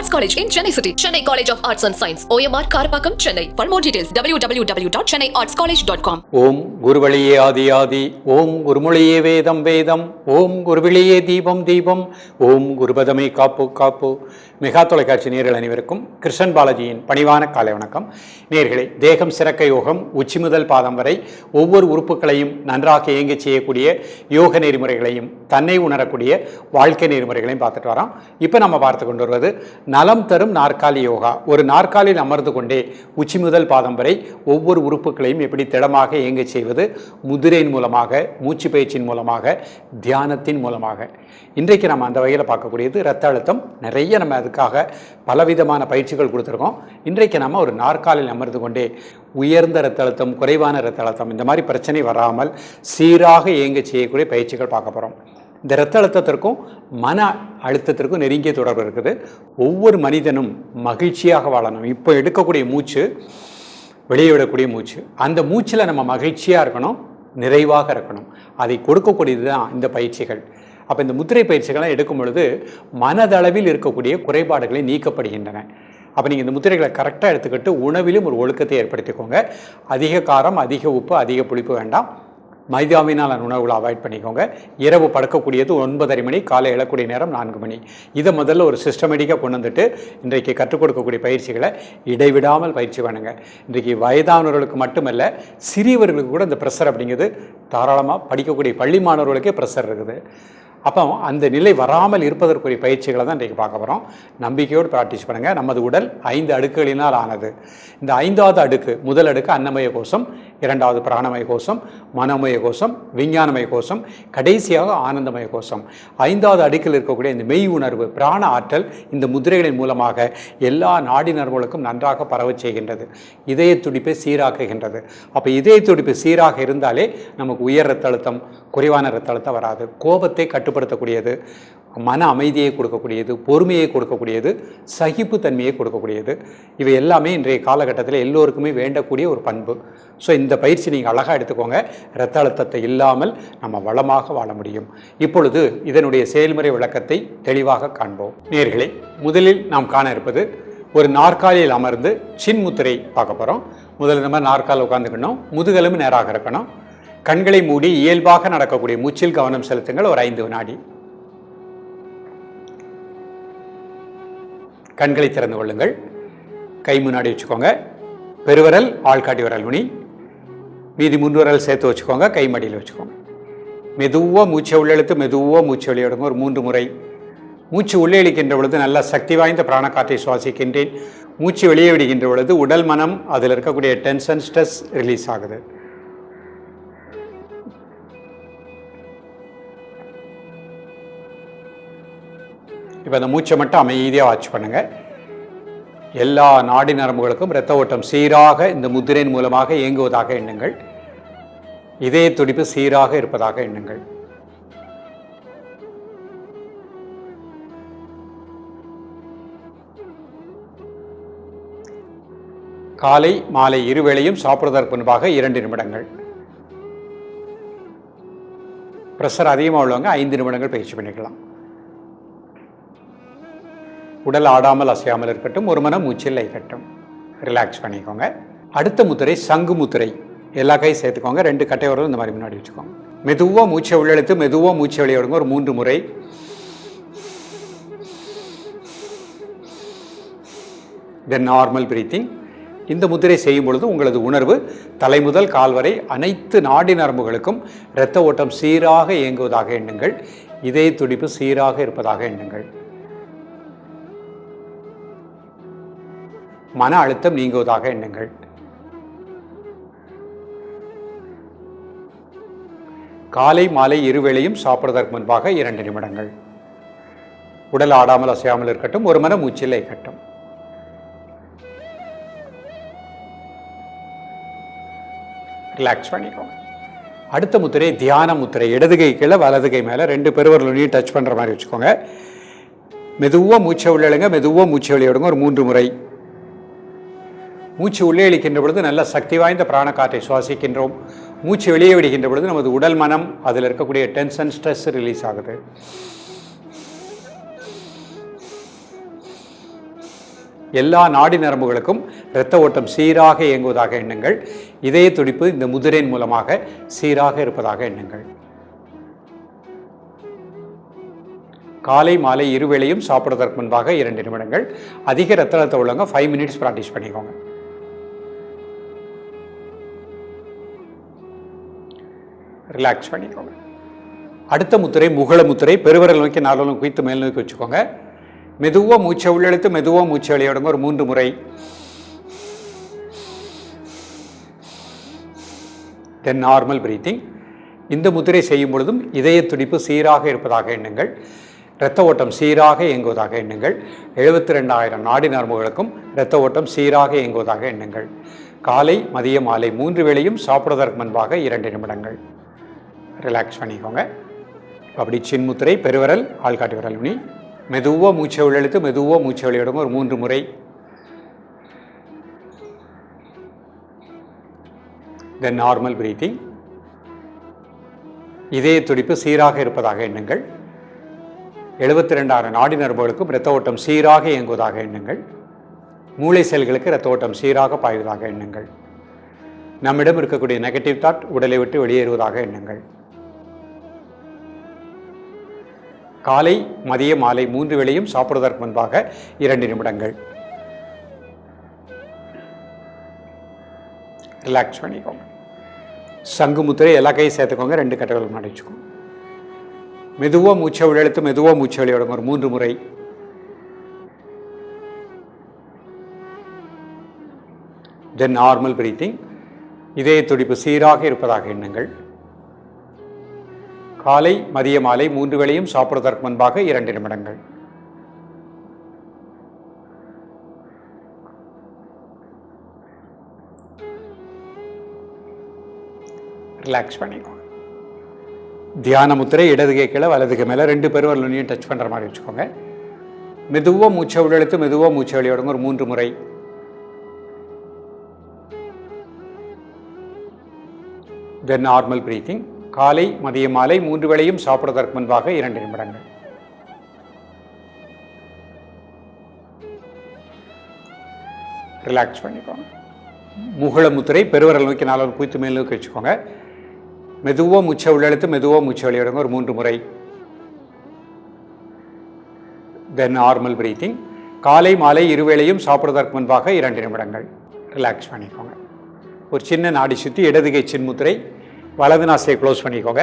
Arts College in Chennai City. Chennai College of Arts and Science. OMR Karapakam, Chennai. For more details, www.chennaiartscollege.com. ஓம் குருவழியே ஆதி ஆதி, ஓம் குருமொழியே வேதம் வேதம், ஓம் குருவிழியே தீபம் தீபம், ஓம் குருபதமே காப்பு காப்பு. மெகா தொலைக்காட்சி நேயர்கள் அனைவருக்கும் கிருஷ்ணன் பாலாஜியின் பணிவான காலை வணக்கம். நேயர்களே, தேகம் சிறக்க யோகம் உச்சி முதல் பாதம் வரை ஒவ்வொரு உறுப்புகளையும் நன்றாக இயங்க செய்யக்கூடிய யோக நெறிமுறைகளையும் தன்னை உணரக்கூடிய வாழ்க்கை நெறிமுறைகளையும் பார்த்துட்டு வரோம். இப்போ நம்ம பார்த்து கொண்டு வருவது நலம் தரும் நாற்காலி யோகா. ஒரு நாற்காலியில் அமர்ந்து கொண்டே உச்சி முதல் பாதம் வரை ஒவ்வொரு உறுப்புகளையும் எப்படி திடமாக இயங்க செய்வது, முதிரையின் மூலமாக, மூச்சு பயிற்சியின் மூலமாக, தியானத்தின் மூலமாக. இன்றைக்கு நம்ம அந்த வகையில் பார்க்கக்கூடியது இரத்த அழுத்தம். நிறைய நம்ம அதுக்காக பலவிதமான பயிற்சிகள் கொடுத்துருக்கோம். இன்றைக்கு நம்ம ஒரு நாற்காலில் அமர்ந்து கொண்டே உயர்ந்த இரத்த அழுத்தம், குறைவான இரத்த அழுத்தம், இந்த மாதிரி பிரச்சனை வராமல் சீராக இயங்க செய்யக்கூடிய பயிற்சிகள் பார்க்க போகிறோம். இந்த இரத்த அழுத்தத்திற்கும் மன அழுத்தத்திற்கும் நெருங்கிய தொடர்பு இருக்குது. ஒவ்வொரு மனிதனும் மகிழ்ச்சியாக வாழணும். இப்போ எடுக்கக்கூடிய மூச்சு, வெளியே விடக்கூடிய மூச்சு, அந்த மூச்சில் நம்ம மகிழ்ச்சியாக இருக்கணும், நிறைவாக இருக்கணும். அதை கொடுக்கக்கூடியது தான் இந்த பயிற்சிகள். அப்போ இந்த முத்திரை பயிற்சிகள்லாம் எடுக்கும் பொழுது மனதளவில் இருக்கக்கூடிய குறைபாடுகளை நீக்கப்படுகின்றன. அப்போ நீங்கள் இந்த முத்திரைகளை கரெக்டாக எடுத்துக்கிட்டு உணவிலும் ஒரு ஒழுக்கத்தை ஏற்படுத்திக்கோங்க. அதிக காரம், அதிக உப்பு, அதிக புளிப்பு வேண்டாம். மைதாவினால் உணவுகளை அவாய்ட் பண்ணிக்கோங்க. இரவு படுக்கக்கூடியது 9:30 மணி, காலை எழக்கூடிய நேரம் 4 மணி. இதை முதல்ல ஒரு சிஸ்டமேட்டிக்காக கொண்டு வந்துட்டு இன்றைக்கு கற்றுக் கொடுக்கக்கூடிய பயிற்சிகளை இடைவிடாமல் பயிற்சி பண்ணுங்க. இன்றைக்கு வயதானவர்களுக்கு மட்டுமல்ல, சிறியவர்களுக்கு கூட இந்த ப்ரெஷர் அப்படிங்கிறது தாராளமாக படிக்கக்கூடிய பள்ளி மாணவர்களுக்கே ப்ரெஷர் இருக்குது. அப்போ அந்த நிலை வராமல் இருப்பதற்குரிய பயிற்சிகளை தான் இன்றைக்கு பார்க்க போகிறோம். நம்பிக்கையோடு ப்ராக்டிஸ் பண்ணுங்கள். நமது உடல் 5 அடுக்குகளினால் ஆனது. இந்த 5வது அடுக்கு, முதல் அடுக்கு அன்னமய கோஷம், 2வது பிராணமய கோஷம், மனோமய கோஷம், விஞ்ஞானமய கோஷம், கடைசியாக ஆனந்தமய கோஷம். 5வது அடுக்கில் இருக்கக்கூடிய இந்த மெய் உணர்வு, பிராண ஆற்றல் இந்த முதிரைகளின் மூலமாக எல்லா நாடி நரம்புகளுக்கும் நன்றாக பரவச் செய்கின்றது. இதய துடிப்பை சீராக்குகின்றது. அப்போ இதய துடிப்பு சீராக இருந்தாலே நமக்கு உயர் இரத்த அழுத்தம், குறைவான இரத்த அழுத்தம் வராது. கோபத்தை கட்டுப்படுத்தக்கூடியது, மன அமைதியை கொடுக்கக்கூடியது, பொறுமையை கொடுக்கக்கூடியது, சகிப்புத்தன்மையை கொடுக்கக்கூடியது. இவை எல்லாமே இன்றைய காலகட்டத்தில் எல்லோருக்குமே வேண்டக்கூடிய ஒரு பண்பு. ஸோ இந்த பயிற்சி நீங்கள் அழகாக எடுத்துக்கோங்க. இரத்த அழுத்தத்தை இல்லாமல் நம்ம வளமாக வாழ முடியும். இப்பொழுது இதனுடைய செயல்முறை விளக்கத்தை தெளிவாக காண்போம். நேயர்களே, முதலில் நாம் காண இருப்பது ஒரு நாற்காலியில் அமர்ந்து சின் முத்திரை பார்க்க போகிறோம். முதல்ல நம்ம நாற்காலில் உட்காந்துக்கணும். முதுகெலும்பு நேராக இருக்கணும். கண்களை மூடி இயல்பாக நடக்கக்கூடிய மூச்சில் கவனம் செலுத்துங்கள். ஒரு 5 வினாடி. கண்களை திறந்து கொள்ளுங்கள். கை முன்னாடி வச்சுக்கோங்க. பெருவிரல் ஆள்காட்டி விரல் நுனி, மீதி 3 விரல் சேர்த்து வச்சுக்கோங்க. கை மடியில் வச்சுக்கோங்க. மெதுவாக மூச்சை உள்ளெழுத்து, மெதுவாக மூச்சு வெளியிடுங்க. ஒரு 3 முறை. மூச்சு உள்ளே இழுக்கின்ற பொழுது நல்ல சக்தி வாய்ந்த பிராணக்காற்றை சுவாசிக்கின்றேன். மூச்சு வெளியே விடுகின்ற பொழுது உடல் மனம் அதில் இருக்கக்கூடிய டென்ஷன், ஸ்ட்ரெஸ் ரிலீஸ் ஆகுது. இப்போ அந்த மூச்சை மட்டும் அமைதியாக வாட்ச் பண்ணுங்கள். எல்லா நாடி நரம்புகளுக்கும் இரத்த ஓட்டம் சீராக இந்த முத்திரையின் மூலமாக இயங்குவதாக எண்ணுங்கள். இதய துடிப்பு சீராக இருப்பதாக எண்ணுங்கள். காலை மாலை இருவேளையும் சாப்பிடுவதற்கு முன்பாக 2 நிமிடங்கள். ப்ரெஷர் அதிகமாக உள்ளவங்க 5 நிமிடங்கள் பயிற்சி பண்ணிக்கலாம். உடல் ஆடாமல் அசையாமல் இருக்கட்டும். ஒரு மனம் மூச்சில் லைக்கட்டும். ரிலாக்ஸ் பண்ணிக்கோங்க. அடுத்த முத்திரை சங்கு முத்திரை. எல்லா கையும் சேர்த்துக்கோங்க. 2 கட்டை வரலும் இந்த மாதிரி முன்னாடி வச்சுக்கோங்க. மெதுவாக மூச்சை உள்ளெழுத்து, மெதுவாக மூச்சை வெளியே விடுங்க. ஒரு 3 முறை. தென் நார்மல் பிரீத்திங். இந்த முத்திரை செய்யும் பொழுது உங்களது உணர்வு தலை முதல் கால் வரை அனைத்து நாடி நரம்புகளுக்கும் இரத்த ஓட்டம் சீராக இயங்குவதாக எண்ணுங்கள். இதய துடிப்பு சீராக இருப்பதாக எண்ணுங்கள். மன அழுத்தம் நீங்குவதாக எண்ணுங்கள். காலை மாலை இருவேளையும் சாப்பிடுவதற்கு முன்பாக 2 நிமிடங்கள். உடல் ஆடாமல் அசையாமல் இருக்கட்டும். ஒரு மன மூச்சில் இருக்கட்டும். ரிலாக்ஸ் பண்ணிக்கோங்க. அடுத்த முத்திரை தியான முத்திரை. இடது கை கீழே, வலது கை மேலே, 2 பெருவிரலையும் டச் பண்ணுற மாதிரி வச்சுக்கோங்க. மெதுவாக மூச்சை உள்ளிடுங்க, மெதுவாக மூச்சை வெளியே விடுங்க. ஒரு 3 முறை. மூச்சு உள்ளே இழுக்கின்ற பொழுது நல்ல சக்தி வாய்ந்த பிராணக்காற்றை சுவாசிக்கின்றோம். மூச்சு வெளியே விடுகின்ற பொழுது நமது உடல் மனம் அதில் இருக்கக்கூடிய டென்ஷன், ஸ்ட்ரெஸ் ரிலீஸ் ஆகுது. எல்லா நாடி நரம்புகளுக்கும் இரத்த ஓட்டம் சீராக இயங்குவதாக எண்ணுங்கள். இதய துடிப்பு இந்த முதிரையின் மூலமாக சீராக இருப்பதாக எண்ணுங்கள். காலை மாலை இருவேளையும் சாப்பிடுவதற்கு முன்பாக 2 நிமிடங்கள். அதிக இரத்த அழுத்தம் உள்ளவங்க 5 மினிட்ஸ் ப்ராக்டிஸ் பண்ணிக்கோங்க. ரிலாக்ஸ் பண்ணிக்கோங்க. அடுத்த முத்திரை முகுள முத்திரை. பெருவிரல் நோக்கி 4 குவித்து மேல் நோக்கி வச்சுக்கோங்க. மெதுவாக மூச்சை உள்ளெழுத்து மெதுவாக மூச்சை வெளியிடுங்க. ஒரு 3 முறை. தென் நார்மல் பிரீத்திங். இந்த முத்திரை செய்யும் பொழுதும் இதய துடிப்பு சீராக இருப்பதாக எண்ணுங்கள். இரத்த ஓட்டம் சீராக இயங்குவதாக எண்ணுங்கள். 72,000 நாடி நரம்புகளுக்கும் இரத்த ஓட்டம் சீராக இயங்குவதாக எண்ணுங்கள். காலை மதிய மாலை 3 வேளையும் சாப்பிடுவதற்கு முன்பாக 2 நிமிடங்கள். ரிலாக்ஸ் பண்ணிக்கோங்க. அப்படி சின்முத்திரை, பெருவிரல், ஆள்காட்டி விரல் நுனி. மெதுவாக மூச்சை உள்ளெழுத்து மெதுவாக மூச்சை வெளியிடுங்க. ஒரு 3 முறை. தென் நார்மல் பிரீத்திங். இதய துடிப்பு சீராக இருப்பதாக எண்ணுங்கள். 72,000 நாடி நரம்புகளுக்கும் இரத்த ஓட்டம் சீராக இயங்குவதாக எண்ணுங்கள். மூளை செல்களுக்கு இரத்த ஓட்டம் சீராக பாய்வதாக எண்ணுங்கள். நம்மிடம் இருக்கக்கூடிய நெகட்டிவ் தாட் உடலை விட்டு வெளியேறுவதாக எண்ணுங்கள். காலை மதிய மாலை 3 வேளையும் சாப்பிடுவதற்கு முன்பாக 2 நிமிடங்கள். ரிலாக்ஸ் பண்ணிக்கோங்க. சங்கு முத்திரை. எல்லா கையும் சேர்த்துக்கோங்க. 2 கட்டங்கள் மடிச்சுக்கோங்க. மெதுவாக மூச்சை உள்ளெழுத்து மெதுவாக மூச்சை வெளியிடுங்க. ஒரு 3 முறை. தென் நார்மல் பிரீத்திங். இதய துடிப்பு சீராக இருப்பதாக எண்ணுங்கள். காலை மதிய மாலை 3 வேளையும் சாப்பிடுவதற்கு முன்பாக 2 நிமிடங்கள். ரிலாக்ஸ் பண்ணிக்கோங்க. தியான முத்திரை. இடதுகை கீழே வலதுகை மேலே 2 பெருவிரல் நுனியும் டச் பண்ணுற மாதிரி வச்சுக்கோங்க. மெதுவாக மூச்சை உள்ளெழுத்து மெதுவாக மூச்சை வெளியிடுங்க. ஒரு 3 முறை. தென் நார்மல் பிரீத்திங். காலை மதிய மாலை 3 வேளையும் சாப்பிடுவதற்கு முன்பாக 2 நிமிடங்கள். ரிலாக்ஸ் பண்ணிக்கோங்க. முகுள முத்திரை. பெருவிரல் நோக்கி 4 குவித்து மேல் நோக்கி வச்சுக்கோங்க. மெதுவாக மூச்சை உள்ளெழுத்து மெதுவாக மூச்சை வெளியிடுங்க. ஒரு 3 முறை. தென் நார்மல் பிரீத்திங். காலை மாலை இருவேளையும் சாப்பிடுவதற்கு முன்பாக 2 நிமிடங்கள். ரிலாக்ஸ் பண்ணிக்கோங்க. ஒரு சின்ன நாடி சுற்றி இடதுகை சின்முத்திரை. வலது நாசியை க்ளோஸ் பண்ணிக்கோங்க.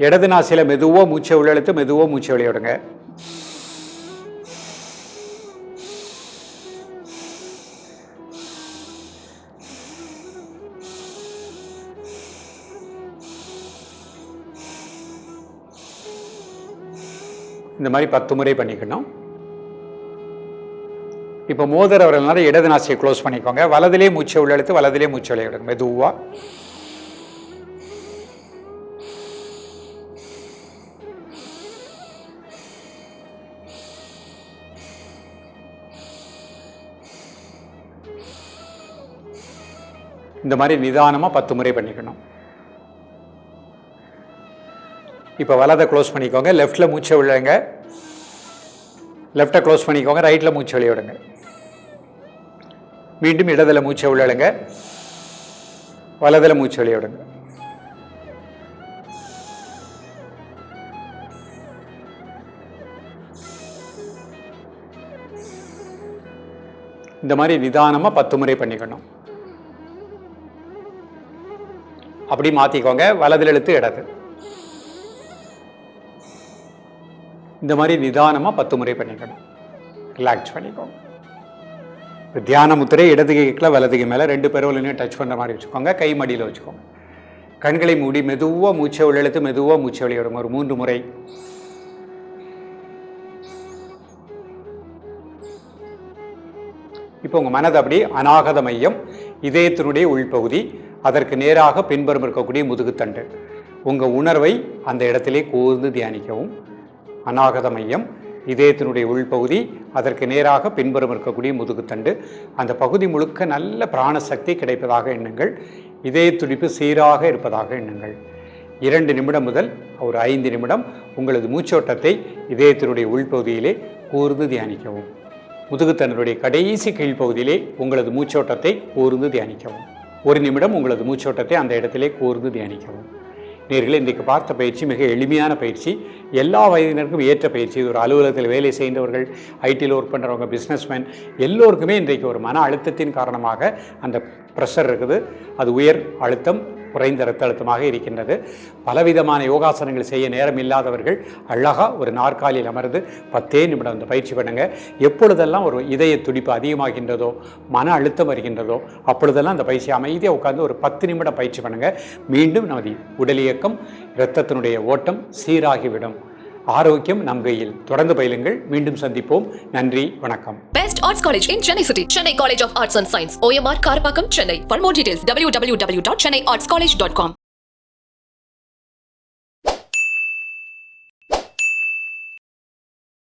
இடது நாசியில் மெதுவாக மூச்சை உள்ளெழுத்து மெதுவாக மூச்சை வெளியிடுங்க. இந்த மாதிரி 10 முறை பண்ணிக்கணும். இப்போ மோதிர வரலனால இடது நாசியை க்ளோஸ் பண்ணிக்கோங்க. வலதிலே மூச்சை உள்ளெழுத்து வலதிலே மூச்சை வெளியிடுங்க. மெதுவாக. இந்த மாதிரி நிதானமாக 10 முறை பண்ணிக்கணும். இப்போ வலதை க்ளோஸ் பண்ணிக்கோங்க. லெஃப்டில் மூச்சை விழுங்க. லெஃப்டை க்ளோஸ் பண்ணிக்கோங்க. ரைட்டில் மூச்சை வெளியிடுங்க. மீண்டும் இடதில் மூச்சை விழுங்க. வலதில் மூச்சை வெளியிடுங்க. இந்த மாதிரி நிதானமாக 10 முறை பண்ணிக்கணும். அப்படி மாற்றிக்கோங்க. வலதில் இழுத்து இடது. இந்த மாதிரி நிதானமாக 10 முறை பண்ணிக்கணும். ரிலாக்ஸ் பண்ணிக்கோங்க. இப்போ தியான முத்திரை. இடது கைக்கில் வலது கை மேலே 2 பெருவிரலையும் டச் பண்ணுற மாதிரி வச்சுக்கோங்க. கை மடியில் வச்சுக்கோங்க. கண்களை மூடி மெதுவாக மூச்சை உள்ளெழுத்து மெதுவாக மூச்சை வெளியிடுங்க. ஒரு 3 முறை. இப்போ உங்கள் மனது அப்படி அநாகத மையம், இதயத்தினுடைய உள்பகுதி, அதற்கு நேராக பின்புறம் இருக்கக்கூடிய முதுகுத்தண்டு. உங்கள் உணர்வை அந்த இடத்திலே கூர்ந்து தியானிக்கவும். அநாகத மையம், இதயத்தினுடைய உள்பகுதி, அதற்கு நேராக பின்புறம் இருக்கக்கூடிய முதுகுத்தண்டு. அந்த பகுதி முழுக்க நல்ல பிராணசக்தி கிடைப்பதாக எண்ணுங்கள். இதய துடிப்பு சீராக இருப்பதாக எண்ணுங்கள். 2 நிமிடம் முதல் ஒரு 5 நிமிடம் உங்களது மூச்சோட்டத்தை இதயத்தினுடைய உள்பகுதியிலே கூர்ந்து தியானிக்கவும். முதுகுத்தண்டனுடைய கடைசி கீழ்ப்பகுதியிலே உங்களது மூச்சோட்டத்தை கூர்ந்து தியானிக்கவும். 1 நிமிடம் உங்களது மூச்சோட்டத்தை அந்த இடத்திலே கூர்ந்து தியானிக்கவும். நேர்களே, இன்றைக்கு பார்த்த பயிற்சி மிக எளிமையான பயிற்சி, எல்லா வயதினருக்கும் ஏற்ற பயிற்சி. இது ஒரு அலுவலகத்தில் வேலை செய்தவர்கள், ஐடியில் ஒர்க் பண்ணுறவங்க, பிஸ்னஸ்மேன் எல்லோருக்குமே இன்றைக்கு ஒரு மன அழுத்தத்தின் காரணமாக அந்த ப்ரெஷர் இருக்குது. அது உயர் அழுத்தம், குறைந்த இரத்த அழுத்தமாக இருக்கின்றது. பலவிதமான யோகாசனங்கள் செய்ய நேரம் இல்லாதவர்கள் அழகாக ஒரு நாற்காலியில் அமர்ந்து 10 நிமிடம் அந்த பயிற்சி பண்ணுங்கள். எப்பொழுதெல்லாம் ஒரு இதய துடிப்பு அதிகமாகின்றதோ, மன அழுத்தம் வருகின்றதோ, அப்பொழுதெல்லாம் அந்த பயிற்சி அமைதியாக உட்கார்ந்து ஒரு 10 நிமிடம் பயிற்சி பண்ணுங்கள். மீண்டும் நமது உடல் இயக்கம், இரத்தத்தினுடைய ஓட்டம் சீராகிவிடும். ஆரோக்கியம் நம் கையில். தொடர்ந்து பயிலுங்கள். மீண்டும் சந்திப்போம். நன்றி, வணக்கம். Best Arts College in Chennai City. Chennai College of Arts and Science. OMR Karpakkam, Chennai. For more details, www.chennaiartscollege.com.